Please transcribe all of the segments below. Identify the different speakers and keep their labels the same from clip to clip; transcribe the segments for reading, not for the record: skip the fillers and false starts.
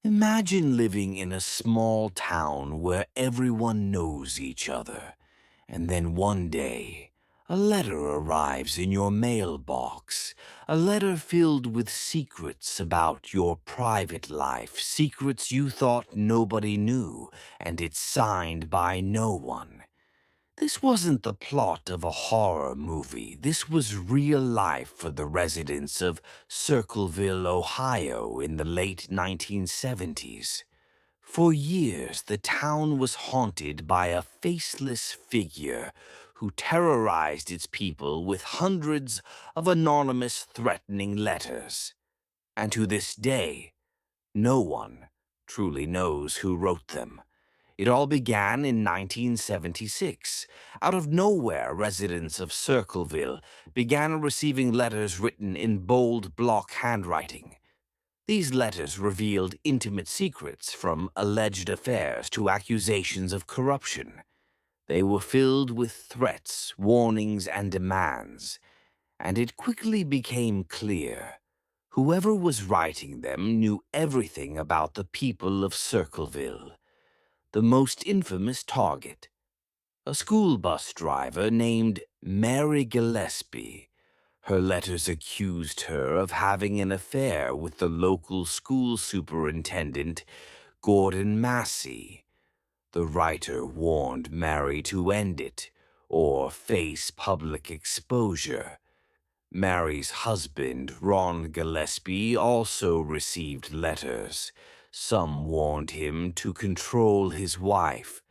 Speaker 1: Imagine living in a small town where everyone knows each other, and then one day, a letter arrives in your mailbox, a letter filled with secrets about your private life, secrets you thought nobody knew, and it's signed by no one. This wasn't the plot of a horror movie. This was real life for the residents of Circleville, Ohio in the late 1970s. For years, the town was haunted by a faceless figure who terrorized its people with hundreds of anonymous threatening letters. And to this day, no one truly knows who wrote them. It all began in 1976. Out of nowhere, residents of Circleville began receiving letters written in bold block handwriting. These letters revealed intimate secrets, from alleged affairs to accusations of corruption. They were filled with threats, warnings, and demands, and it quickly became clear whoever was writing them knew everything about the people of Circleville. The most infamous target, a school bus driver named Mary Gillespie. Her letters accused her of having an affair with the local school superintendent, Gordon Massey. The writer warned Mary to end it or face public exposure. Mary's husband, Ron Gillespie, also received letters. Some warned him to control his wife.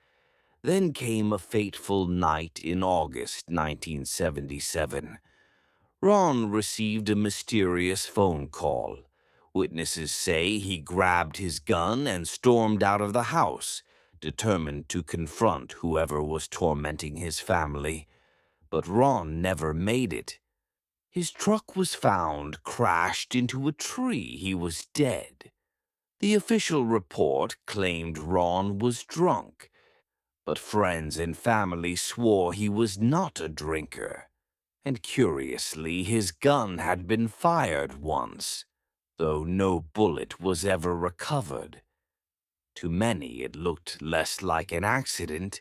Speaker 1: Then came a fateful night in August 1977. Ron received a mysterious phone call. Witnesses say he grabbed his gun and stormed out of the house, determined to confront whoever was tormenting his family. But Ron never made it. His truck was found crashed into a tree. He was dead. The official report claimed Ron was drunk, but friends and family swore he was not a drinker. And curiously, his gun had been fired once, though no bullet was ever recovered. To many, it looked less like an accident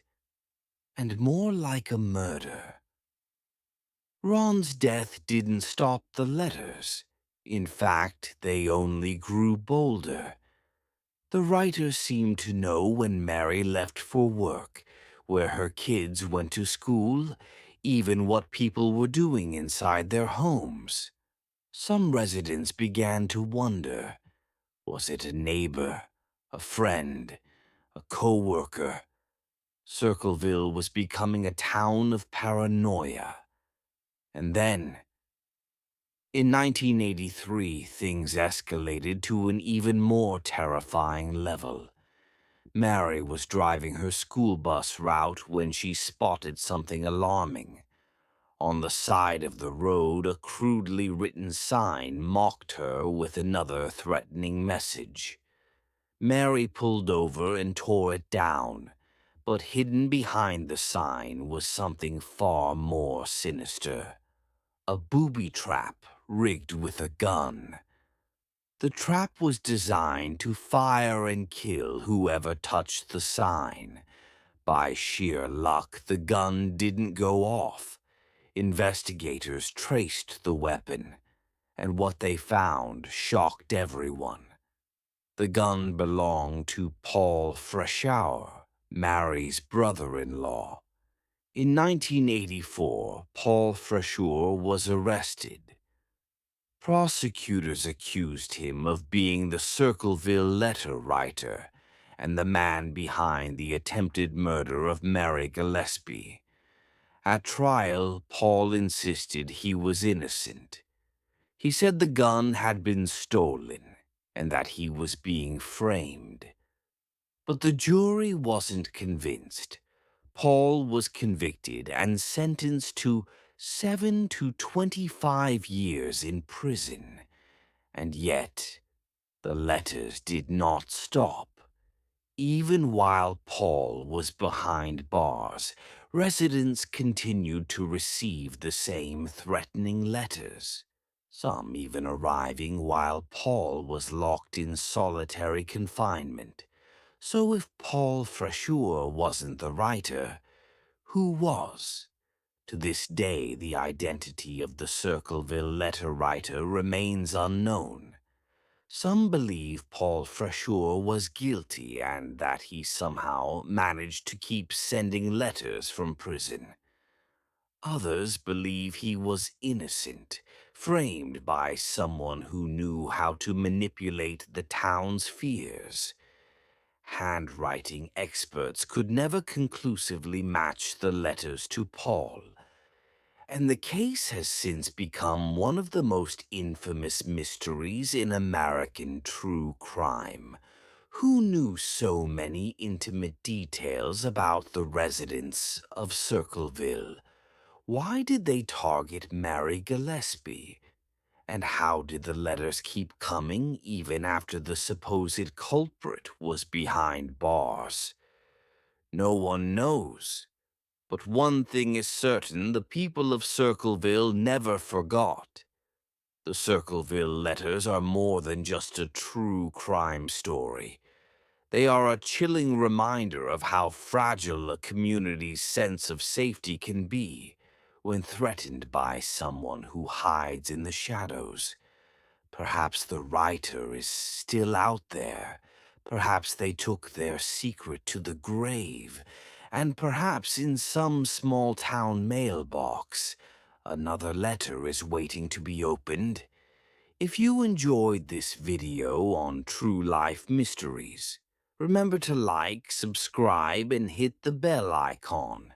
Speaker 1: and more like a murder. Ron's death didn't stop the letters. In fact, they only grew bolder. The writer seemed to know when Mary left for work, where her kids went to school, even what people were doing inside their homes. Some residents began to wonder, was it a neighbor, a friend, a co-worker? Circleville was becoming a town of paranoia. And then, in 1983, things escalated to an even more terrifying level. Mary was driving her school bus route when she spotted something alarming. On the side of the road, a crudely written sign mocked her with another threatening message. Mary pulled over and tore it down, but hidden behind the sign was something far more sinister. A booby trap rigged with a gun. The trap was designed to fire and kill whoever touched the sign. By sheer luck, the gun didn't go off. Investigators traced the weapon, and what they found shocked everyone. The gun belonged to Paul Freshour, Mary's brother-in-law. In 1984, Paul Freshour was arrested. Prosecutors accused him of being the Circleville letter writer and the man behind the attempted murder of Mary Gillespie. At trial, Paul insisted he was innocent. He said the gun had been stolen and that he was being framed. But the jury wasn't convinced. Paul was convicted and sentenced to 7 to 25 years in prison. And yet, the letters did not stop. Even while Paul was behind bars, residents continued to receive the same threatening letters. some even arriving while Paul was locked in solitary confinement. So if Paul Freshour wasn't the writer, who was? To this day, the identity of the Circleville letter writer remains unknown. Some believe Paul Freshour was guilty and that he somehow managed to keep sending letters from prison. Others believe he was innocent, framed by someone who knew how to manipulate the town's fears. Handwriting experts could never conclusively match the letters to Paul, and the case has since become one of the most infamous mysteries in American true crime. Who knew so many intimate details about the residents of Circleville? Why did they target Mary Gillespie? And how did the letters keep coming even after the supposed culprit was behind bars? No one knows. But one thing is certain, the people of Circleville never forgot. The Circleville letters are more than just a true crime story. They are a chilling reminder of how fragile a community's sense of safety can be when threatened by someone who hides in the shadows. Perhaps the writer is still out there. Perhaps they took their secret to the grave. And perhaps in some small town mailbox, another letter is waiting to be opened. If you enjoyed this video on true life mysteries, remember to like, subscribe, and hit the bell icon.